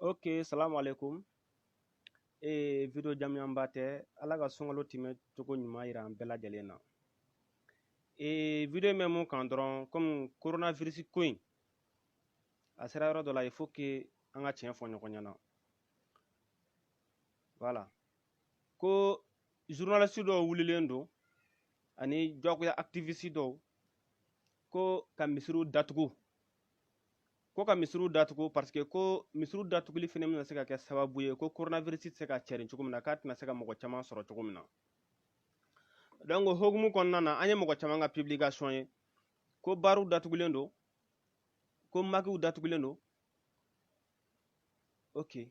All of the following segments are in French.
Ok, salam alaikum. Video jam bate ala ka sungalo time cogo ɲuman yira an bɛɛ lajɛlen na. Video min mun kan dɔrɔn comme coronavirus ko in a sera yɔrɔ dɔ la il faut que an ka tiɲɛ fɔ ɲɔgɔn ɲɛna. Voilà. Ko journaliste dɔw wulilen don ani jagoya activiste dɔw ko ka misiriw datugu. Ko ka misiriw datugu parce que ko misiriw datuguli fɛnɛ bɛna se ka kɛ sababu ye ko coronavirus tɛ se ka cɛrin cogo min na k'a tɛna se ka mɔgɔ caman sɔrɔ cogo min na. Donc o hokumu kɔnɔna na an ye mɔgɔ caman ka publication ye ko baruw datugulen don ko makiw datugulen don. Ok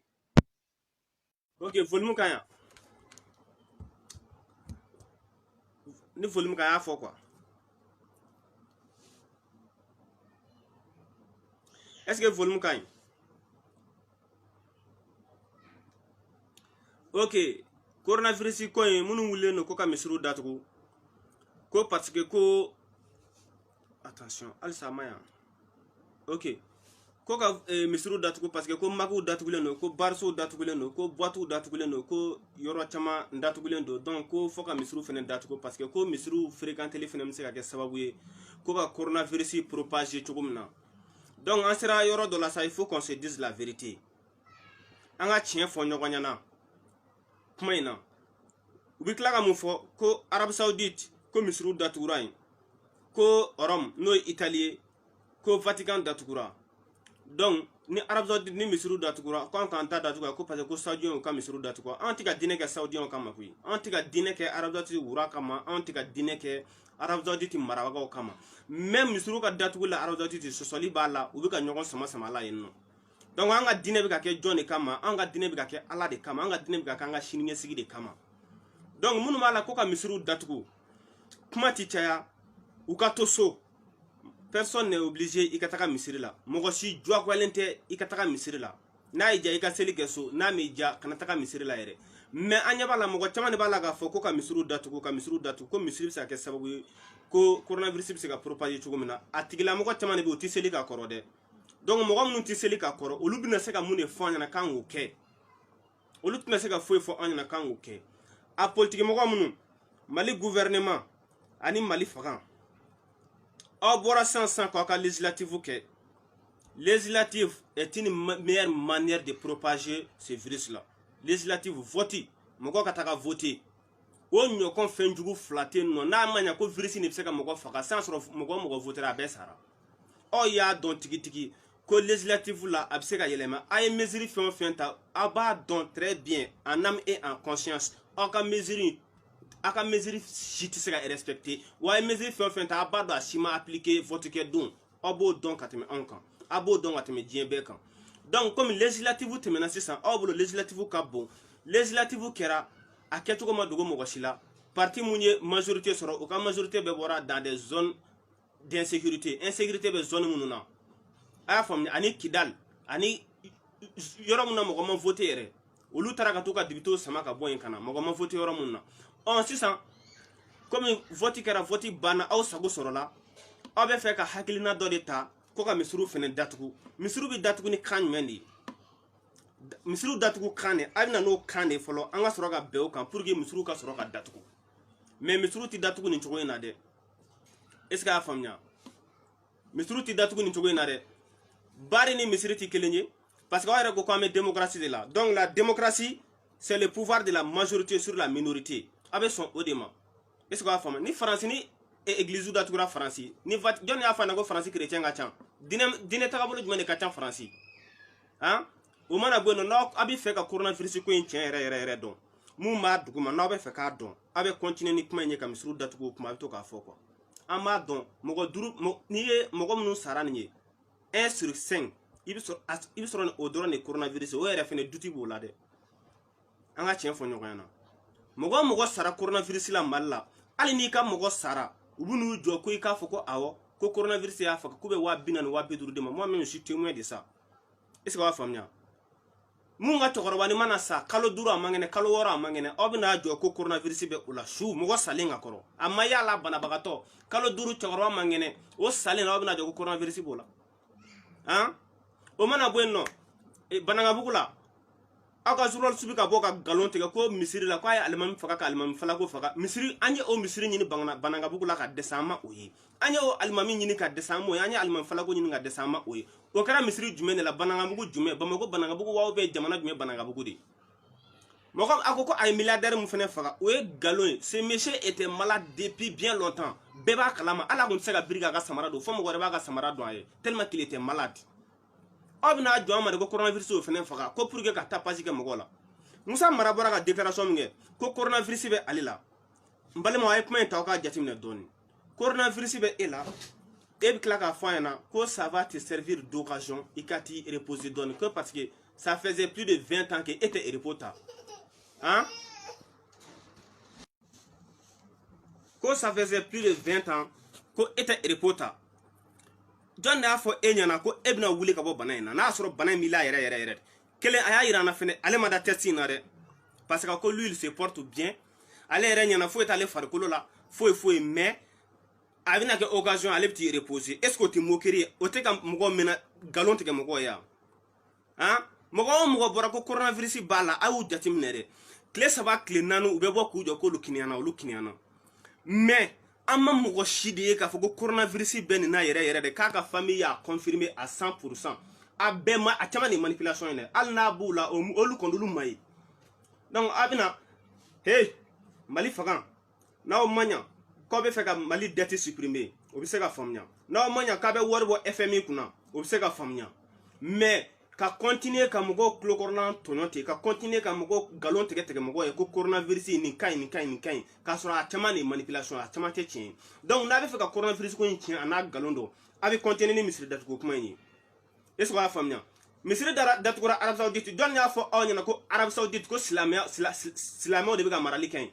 volume ka ɲi ni volume ka y'a fɔ quoi. Est-ce que volume ka ɲi? Ok coronavirus ko in minnu wulilen don ko ka misiriw datugu ko parce que ko attention halisa ma yan. Ok ko ka misiriw datugu parce que ko makiw datugulen don ko barisow datugulen don ko boîtew datugulen don ko yɔrɔ caman datugulen don donc ko fo ka misiriw fɛnɛ datugu parce que ko misiriw fréquenteli fɛnɛ bɛ se ka kɛ sababu ye ko ka coronavirus propager cogo min na. Donc an sera yɔrɔ dɔ la sa il faut qu'on se dise la vérité. An ka tiɲɛ fɔ ɲɔgɔn ɲɛna kuma in na. U bɛ tila ka mun fɔ ko Arabie Saoudite ko misiriw datugura yen ko Rome n'o ye Italie ye ko Vatican datugura. Donc ni Arabie Saoudite ni misiriw datugura ko an k'an ta datugu ko parce que ko Saoudiens ka misiriw datugu. An tɛ ka diinɛ kɛ Saoudiens kama koyi. An tɛ ka diinɛ kɛ Arabie Saoudite wura kama. An tɛ ka diinɛ kɛ Arabie Saoudite marabagaw kama. Même misiriw ka datugu la Arabie Saoudite sɔsɔli b'a la u bɛ ka ɲɔgɔn sama la yen nɔ. Donc an ka diinɛ bɛ ka kɛ jɔn de kama? An ka diinɛ bɛ ka kɛ Ala de kama. An ka diinɛ bɛ ka kɛ an ka siniɲɛsigi de kama. Donc minnu b'a la ko ka misiriw datugu kuma ti caya u ka to so. Personne n'est obligé i ka taga misiri la. Mɔgɔ si diyagoyalen tɛ i ka taga misiri la. N'a y'i diya i ka seli kɛ so, n'a m'i diya kana taga misiri la yɛrɛ. Mais an ɲɛ b'a la mɔgɔ caman de b'a la k'a fɔ ko ka misiriw datugu ko misiri bɛ se ka kɛ sababu ye ko coronavirus bɛ se ka propager cogo min na. A tigilamɔgɔ caman de bɛ yen u tɛ seli ka kɔrɔ dɛ. Donc mɔgɔ minnu tɛ seli ka kɔrɔ olu bɛna se ka mun de fɔ an ɲɛna k'an k'o kɛ. Olu tɛna se ka foyi fɔ an ɲɛna k'an k'o kɛ. A politique mɔgɔ minnu Mali gouvernement ani Mali faga aw bɔra sisan k'aw ka législative kɛ. Législative est une meilleure manière de propager ce virus là. Législative vote mɔgɔ ka taga voter. O ɲɔgɔn fɛn jugu fila tɛ yen nɔ n'a ma ɲɛ ko virus ni bɛ se ka mɔgɔ faga sans sɔrɔ mɔgɔ votera a bɛɛ sara. Aw y'a dɔn tigitigi ko législative la a bɛ se ka yɛlɛma. A ye mesure fɛn o fɛn ta aw b'a dɔn très bien en âme et en conscience. Aw ka mesure si tɛ se ka respecter. Wa a ye mesure fɛn o fɛn ta a b'a dɔn a si ma appliquer vote kɛ don. Aw b'o dɔn ka tɛmɛ anw kan. Aw b'o dɔn ka tɛmɛ diɲɛ bɛɛ kan. Donc comme législative tɛmɛna sisan aw bolo législative ka bon. Législative kɛra a kɛcogo ma dogo mɔgɔ si la. Parti mun ye majorité sɔrɔ o ka majorité bɛɛ bɔra dans des zones d'insécurité. Insécurité bɛ zone minnu na. A y'a faamuya ani Kidal ani yɔrɔ mun na mɔgɔ ma voté yɛrɛ. Olu taara ka t'u ka député sama ka bɔ yen kana mɔgɔ ma voté yɔrɔ mun na. Sisan comme vote kɛra vote banna aw sago sɔrɔla aw bɛ fɛ ka hakilina dɔ de ta ko ka misiriw fɛnɛ datugu. Misiriw bɛ datugu ni kan jumɛn de ye? Misiriw datugu kan de a bɛna n'o kan de fɔlɔ an ka sɔrɔ ka bɛn o kan pour que misiriw ka sɔrɔ ka datugu. Mais misiriw tɛ datugu nin cogo in na dɛ. Est-ce que a y'a faamuya? Misiriw tɛ datugu nin cogo in na dɛ. Bari ni misiri tɛ kelen ye parce que aw yɛrɛ ko k'an bɛ démocratie de la. Donc la démocratie c'est le pouvoir de la majorité sur la minorité. A bɛ sɔn o de ma. Est-ce que a y'a faamuya? Ni Faransi ni église datugura Faransi ni jɔn y'a fɔ na ko Faransi chrétien ka ca. Diinɛ tagabolo jumɛn de ka ca Faransi? Han? O mana bɔ yen nɔ n'aw bɛ fɛ ka coronavirus ko in tiɲɛ yɛrɛ dɔn mun b'a duguma n'aw bɛ fɛ k'a dɔn aw bɛ continuer ni kuma in ye ka misiriw datugu o kuma a bɛ to k'a fɔ quoi. An b'a dɔn mɔgɔ duuru n'i ye mɔgɔ minnu sara nin ye 1 sur 5 i bɛ sɔrɔ ni o dɔrɔn de coronavirus o yɛrɛ fɛnɛ duti b'o la dɛ. An ka tiɲɛ fɔ ɲɔgɔn ɲɛna. Mɔgɔ sara coronavirus la Mali la hali n'i ka mɔgɔ sara u bɛ n'u jɔ ko i k'a fɔ ko awɔ ko coronavirus y'a faga k'u bɛ 40,000 50,000 de ma. Moi même je suis témoin de ça. Est-ce que a faamuya? Mun ka cɛkɔrɔba ni mana sa kalo 5 a man kɛnɛ kalo 6 a man kɛnɛ aw bɛ n'a jɔ ko coronavirus bɛ o la su mɔgɔ salen ka kɔrɔ a ma y'a la banabagatɔ kalo 5 cɛkɔrɔba man kɛnɛ o salen aw bɛ n'a jɔ ko coronavirus b'o la. Han? O mana bɔ yen nɔ Banangabugu la aka journal subi ka bɔ ka galon tigɛ ko misiri la ko a ye alimami faga ka alimami fala ko faga misiri an ye o misiri ɲini Banangabugu la ka dɛsɛ an ma o ye an ye o alimami ɲini ka dɛsɛ an ma o ye an ye alimami fala ko ɲini ka dɛsɛ an ma o ye o kɛra misiri jumɛn de la Banangabugu jumɛn Bamako Banangabugu wa bɛ jamana jumɛn Banangabugu de mɔgɔ a ko ko a ye milliardaire mun fɛnɛ faga o ye galon ye ce monsieur était malade depuis bien longtemps bɛɛ b'a kalama ala kun tɛ se ka biri k'a ka samara don fo mɔgɔ wɛrɛ b'a ka samara don a ye tellement qu'il était malade aw bɛna jɔ an ma de ko coronavirus o fɛnɛ faga ko pour que ka tapage kɛ mɔgɔw la Musa Mara bɔra ka déclaration min kɛ ko coronavirus bɛ ale la n balima a ye kuma in ta aw k'a jateminɛ dɔɔni coronavirus bɛ e la e bɛ tila k'a fɔ an ɲɛna ko ça va te servir d'occasion i ka t'i reposer dɔɔni ko parce que ça faisait plus de 20 ans que e tɛ repos ta hein ko ça faisait plus de 20 ans ko e tɛ repos ta jɔn de y'a fɔ e ɲɛna ko e bɛna wuli ka bɔ bana in na n'a y'a sɔrɔ bana in b'i la yɛrɛ yɛrɛ yɛrɛ kelen a y'a yira an na fɛnɛ ale ma da test in na dɛ parce que ko lui il se porte bien ale yɛrɛ ɲɛna foyi t'ale farikolo la foyi mais a bɛna kɛ occasion ale bɛ t'i reposer est ce que o tɛ moquerie ye o tɛ ka mɔgɔ minɛ galon tigɛ mɔgɔw ye yan han mɔgɔ o mɔgɔ bɔra ko coronavirus b'a la a y'u jateminɛ dɛ tile 3 tile 4 u bɛ bɔ k'u jɔ k'olu kiniyana olu kiniyana mais an ma mɔgɔ si de ye k'a fɔ ko coronavirus bɛ nin na yɛrɛ yɛrɛ de k'a ka famille y'a confirmer à 100% a bɛɛ ma a caman de manipulation ye dɛ hali n'a b'u la olu kɔni olu ma ye donc a bɛna hey Mali fagan n'aw ma ɲa k'aw bɛ fɛ ka Mali dette supprimer o bɛ se ka faamuya n'aw ma ɲa k'a bɛ wari bɔ FMI kunna o bɛ se ka faamuya mais ka continuer ka mɔgɔw tulokɔrɔla tɔɲɔ ten ka continuer ka mɔgɔw galon tigɛ mɔgɔw ye ko coronavirus nin ka ɲi k'a sɔrɔ a caman de manipulation a caman tɛ tiɲɛ donc n'a bɛ fɛ ka coronavirus ko in tiɲɛ a n'a galon dɔn a bɛ continuer ni misiri datugu kuma in ye est ce que a y'a faamuya misiri datugura Arabie Saoudite jɔn y'a fɔ aw ɲɛna ko Arabie Saoudite ko silamɛw de bɛ ka marali kɛ yen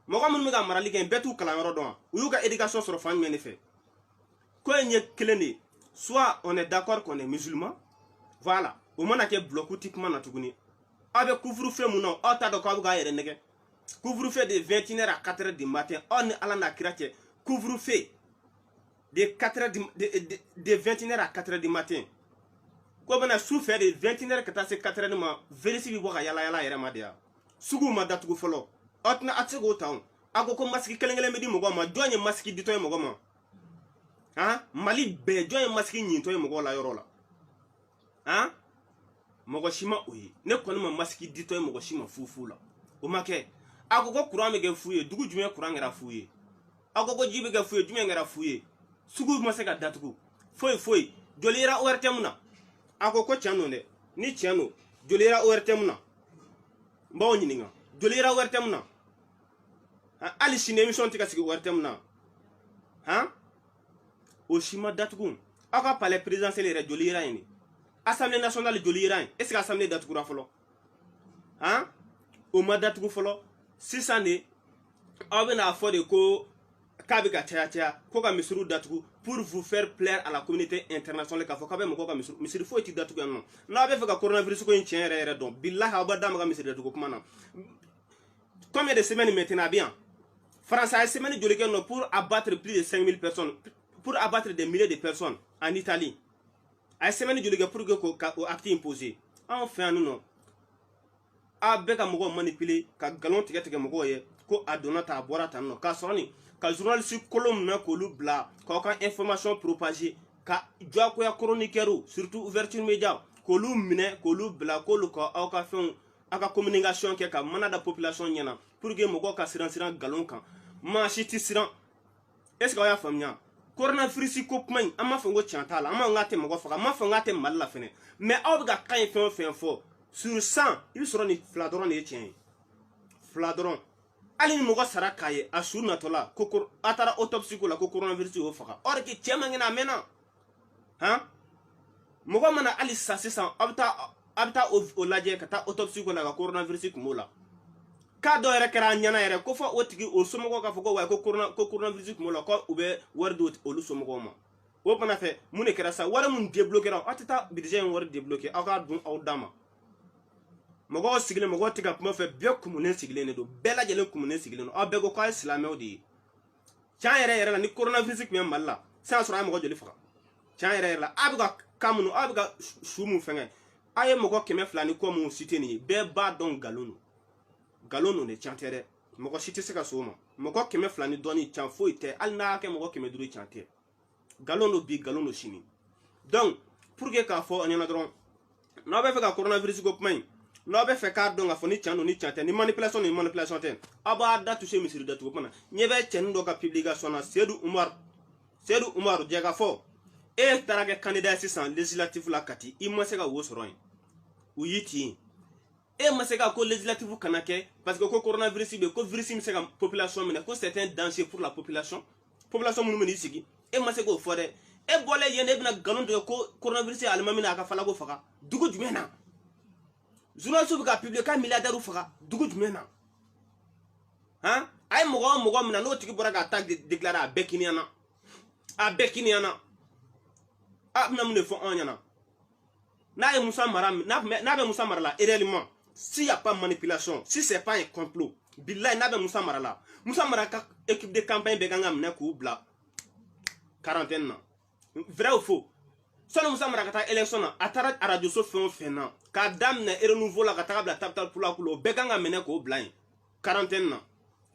mɔgɔ minnu bɛ ka marali kɛ yen bɛɛ t'u kalanyɔrɔ dɔn u y'u ka éducation sɔrɔ fan jumɛn de fɛ ko in ye kelen de ye soit on est d'accord qu'on est musulman voilà o mana kɛ bloc ti kuma na tuguni aw bɛ couvre-feu mun na aw t'a dɔn k'aw bɛ k'a yɛrɛ nɛgɛ couvre-feu de 21h à 4h du matin aw ni Ala n'a kira cɛ couvre-feu de 21h à 4h du matin ko bɛna su fɛ de 21h ka taa se 4h ma virus bɛ bɔ ka yala yala yɛrɛ ma de ya suguw ma datugu fɔlɔ aw tɛna a tɛ se k'o ta o a ko masque kelen kelen bɛ di mɔgɔw ma jɔn ye masque ditɔ ye mɔgɔ ma han Mali bɛɛ jɔn ye masque ɲintɔ ye mɔgɔw la yɔrɔ la han mɔgɔ si ma o ye ne kɔni ma masque ditɔ ye mɔgɔ si ma fufu la o ma kɛ a ko courant bɛ kɛ fu ye dugu jumɛn courant kɛra fu ye a ko ji bɛ kɛ fu ye jumɛn kɛra fu ye suguw ma se ka datugu foyi joli yera ORTM na a ko tiɲɛ don dɛ ni tiɲɛ don joli yera ORTM na n b'aw ɲininka joli yera ORTM na hali sini émission tɛ ka sigi ORTM na han o si ma datugu aw ka palais présidentiel yɛrɛ joli yera yen de Assemblée nationale joli yera yen est ce que assemblée datugura fɔlɔ han o ma datugu fɔlɔ sisan de aw bɛna fɔ de ko k'a bɛ ka caya ko ka misiriw datugu pour vous faire plaire à la communauté internationale k'a fɔ k'a bɛ mɔgɔw ka misiri foyi tɛ datugu yan nɔ n'a bɛ fɛ ka coronavirus ko in tiɲɛ yɛrɛ dɔn bilahi aw b'a d'a ma ka misiri datugu kuma na combien de semaines maintenant a bɛ yan France a ye semaine joli kɛ nɔ pour abattre plus de 5000 personnes pour abattre des milliers de personnes en Italie a ye semaine joli kɛ pour que k'o acte imposer anw fɛ yan nɔ a bɛ ka mɔgɔw manipuler ka galon tigɛ mɔgɔw ye ko a donna tan a bɔra tan nɔ k'a sɔrɔ nin ka journaliste kolon minɛ k'olu bila k'aw ka information propager ka jɔkoya chroniqueur surtout ouverture média k'olu minɛ k'olu bila k'olu ka aw ka fɛnw aw ka communication kɛ ka mana da population ɲɛna pour que mɔgɔw ka siran galon kan maa si tɛ siran est ce que aw y'a faamuya coronavirus ko kuma in an m'a fɔ ko tiɲɛ t'a la an m'a fɔ k'a tɛ mɔgɔ faga an m'a fɔ k'a tɛ Mali la fɛnɛ mais aw bɛ ka kan ye fɛn o fɛn fɔ sur 100 i bɛ sɔrɔ nin 2 dɔrɔn de ye tiɲɛ ye 2 dɔrɔn hali ni mɔgɔ sara k'a ye a su natɔla ko a taara autopsie ko la ko coronavirus y'o faga or que cɛ man kɛnɛ a mɛnna han mɔgɔ mana hali sa sisan a bɛ taa o lajɛ ka taa autopsie ko la ka coronavirus kun b'o la k'a dɔ yɛrɛ kɛra a ɲɛna yɛrɛ ko fɔ o tigi o somɔgɔw k'a fɔ ko wayi ko coronavirus kun b'o la ko u bɛ wari di olu somɔgɔw ma o fana fɛ mun de kɛra sa wari mun débloqué aw tɛ taa budget in wari débloqué aw k'a dun aw d'a ma mɔgɔw sigilen mɔgɔw tɛ ka kuma fɛ bɛɛ kumunen sigilen de don bɛɛ lajɛlen kumunen sigilen don aw bɛɛ ko k'aw ye silamɛw de ye tiɲɛ yɛrɛ la ni coronavirus tun bɛ Mali la sisan sɔrɔ a ye mɔgɔ joli faga tiɲɛ yɛrɛ la a bɛ ka kan minnu a bɛ ka su mun fɛngɛ aye mɔgɔ 200 ni ko mun cité ni bɛɛ b'a dɔn galon no ne tiɲɛ tɛ dɛ mɔgɔ si tɛ se ka so ma mɔgɔ 200 ni dɔɔni tiɲɛ foyi tɛ hali n'a kɛ mɔgɔ 500 tiɲɛ tɛ galon do bi galon do sini donc pour que k'a fɔ an ɲɛna dɔrɔn n'aw bɛ fɛ ka coronavirus ko kuma in n'aw bɛ fɛ k'a dɔn k'a fɔ ni tiɲɛ don ni tiɲɛ tɛ ni manipulation tɛ aw b'a da toucher misiri datugu kuma na ɲɛ bɛ cɛnin dɔ ka publication na Seydou Umaru jɛ ka fɔ e taara kɛ candidat sisan législatif la kati i ma se ka wo sɔrɔ yen u y'i ci yen e ma se ka ko législatif kana kɛ parce que ko coronavirus bɛ ko virus bɛ se ka population minɛ ko c'est un danger pour la population minnu bɛ n'i sigi e ma se k'o fɔ dɛ e bɔlen yen e bɛna nkalon tigɛ ko coronavirus ye alimami n'a ka falako faga dugu jumɛn na journaliste bɛ ka publier k'a milliardaire faga dugu jumɛn na han a ye mɔgɔ o mɔgɔ minɛ n'o tigi bɔra k'a ta déclarer a bɛɛ kiniyana a bɛna mun de fɔ anw ɲɛna n'a bɛ Musa mara la réellement s'il y a pas manipulation si c'est pas un complot billahi n'a bɛ Musa mara la Musa mara ka équipe de campagne bɛ kan ka minɛ k'u bila quarantaine na vrai ou faux sɔni Musa mara ka taa élection na a taara radio so fɛn o fɛn na k'a daminɛ renouveau la ka taga bila tapital pour la couleur o bɛɛ kan ka minɛ k'o bila yen quarantaine na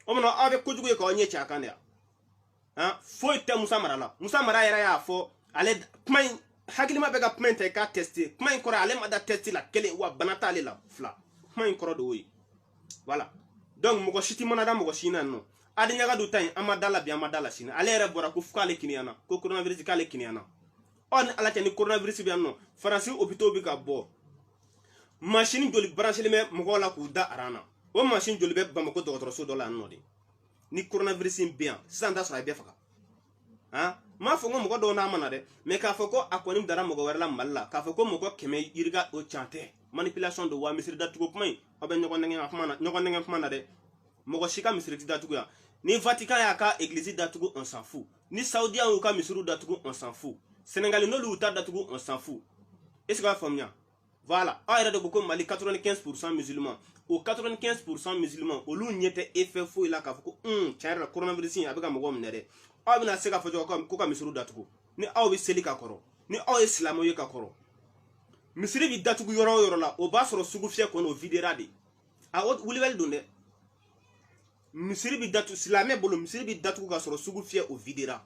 o mana aw bɛ kojugu ye k'aw ɲɛ cɛ a kan de yan foyi tɛ Musa mara la Musa mara yɛrɛ y'a fɔ ale kuma in hakilima bɛ ka kuma in ta i k'a tester kuma in kɔrɔ ale ma da test la kelen wa bana t'ale la 2 kuma in kɔrɔ de y'o ye voilà donc mɔgɔ si ti mana da mɔgɔ si na nɔ adi ɲaga du ta in an ma da la bi an ma da la sini ale yɛrɛ bɔra ko k'ale kiniyana ko coronavirus k'ale kiniyana ɔ ni ala cɛ ni coronavirus bɛ yan nɔ faransi hôpitaux bɛ ka bɔ machine joli branchelen bɛ mɔgɔw la k'u da aran na o machine joli bɛ Bamako dɔgɔtɔrɔso dɔ la yan nɔ de ni coronavirus bɛ yan sisan t'a sɔrɔ a bɛɛ faga m'a fɔ ko mɔgɔ dɔw n'a mana dɛ mais k'a fɔ ko a kɔni dara mɔgɔ wɛrɛ la Mali la k'a fɔ ko mɔgɔ 100 yirika o can tɛ manipulation do wa misiri datugu kuma in aw bɛ ɲɔgɔn nɛgɛn kuma na dɛ mɔgɔ si ka misiri datugu yan ni Vatican y'a ka église datugu on s'en fout ni Saoudiens y'u ka misiri datugu on s'en fout Sénégal n'olu y'u ta datugu on s'en fout est ce que a faamuya voilà aw yɛrɛ de ko ko Mali 95% musulmans o 95% musulmans olu ɲɛ tɛ effet foyi la k'a fɔ ko tiɲɛ yɛrɛ la coronavirus in a bɛ ka mɔgɔw minɛ dɛ aw bɛna se k'a fɔ cogo ko ka misiri datugu ni aw bɛ seli ka kɔrɔ ni aw ye silamɛw ye ka kɔrɔ misiri bɛ datugu yɔrɔ o yɔrɔ la o b'a sɔrɔ sugu fiyɛ kɔnɔ o videra de a wulibali don dɛ misiri bɛ datugu silamɛ bolo misiri bɛ datugu k'a sɔrɔ sugu fiyɛ o videra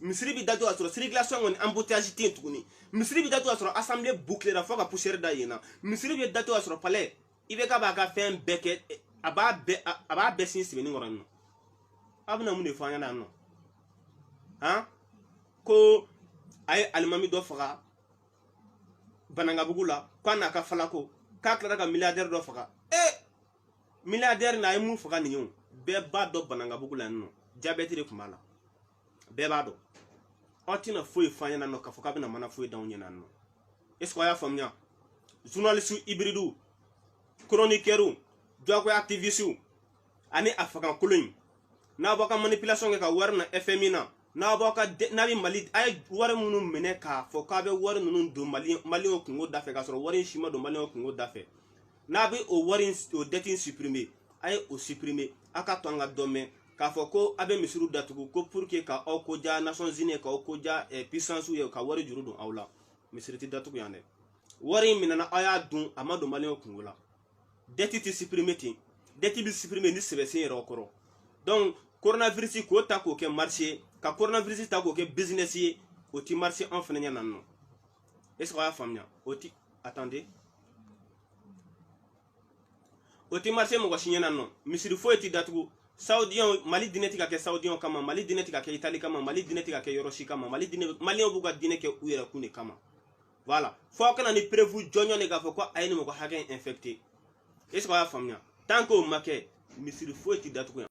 misiri bɛ datugu k'a sɔrɔ circulation kɔni embouteillage tɛ yen tuguni misiri bɛ datugu k'a sɔrɔ assemblée bouclera fo ka poussière da yen na misiri bɛ datugu k'a sɔrɔ palais i bɛ k'a b'a ka fɛn bɛɛ kɛ a b'a bɛɛ sin sɛbɛnni kɔrɔ yen nɔ aw bɛna mun de fɔ an ɲɛna yan nɔ ko a ye alimami dɔ faga Banangabugu la k'a n'a ka falako k'a tilara ka milliardaire dɔ faga milliardaire n'a ye mun faga nin ye o bɛɛ b'a dɔn Banangabugu la yen nɔ diabète de tun b'a la bɛɛ b'a dɔn aw tɛna foyi fɔ an ɲɛna nɔ k'a fɔ k'a bɛna mana foyi d'anw ɲɛna nɔ est ce que aw y'a faamuya journaliste hybride chroniqueur jɔkoya activiste ani a faga kolon in n'a b'a ka manipulation kɛ ka wari na FMI na n'a bɛ Mali a ye wari minnu minɛ k'a fɔ k'a bɛ wari ninnu don maliyɛnw kungo da fɛ k'a sɔrɔ wari in si ma don maliyɛnw kungo da fɛ n'a bɛ o wari o dette in supprimer a ye o supprimer a ka to an ka dɔ mɛn k'a fɔ ko a bɛ misiriw datugu ko pour que ka aw ko diya Nations Unies k'aw ko diya puissance ye ka wari juru don aw la misiri tɛ datugu yan dɛ wari in minɛna aw y'a dun a ma don maliyɛnw kungo la dette tɛ supprimer ten dette bɛ supprimer ni sɛbɛsen yɛrɛ kɔrɔ donc coronavirus k'o ta k'o kɛ marché ka coronavirus ta k'o kɛ business ye o ti marché an fana ɲɛna nɔ est ce que a y'a faamuya o ti attendez o ti marché mɔgɔ si ɲɛna nɔ misiri foyi ti datugu Saoudiens Mali diinɛ ti ka kɛ Saoudiens kama Mali diinɛ ti ka kɛ Italie kama Mali diinɛ ti ka kɛ yɔrɔ si kama maliyɛnw b'u ka diinɛ kɛ u yɛrɛ kun de kama voilà fo aw kana ni preuve jɔnjɔn de k'a fɔ ko a ye ni mɔgɔ hakɛ infecté est ce que a y'a faamuya tant que o ma kɛ misiri foyi ti datugu yan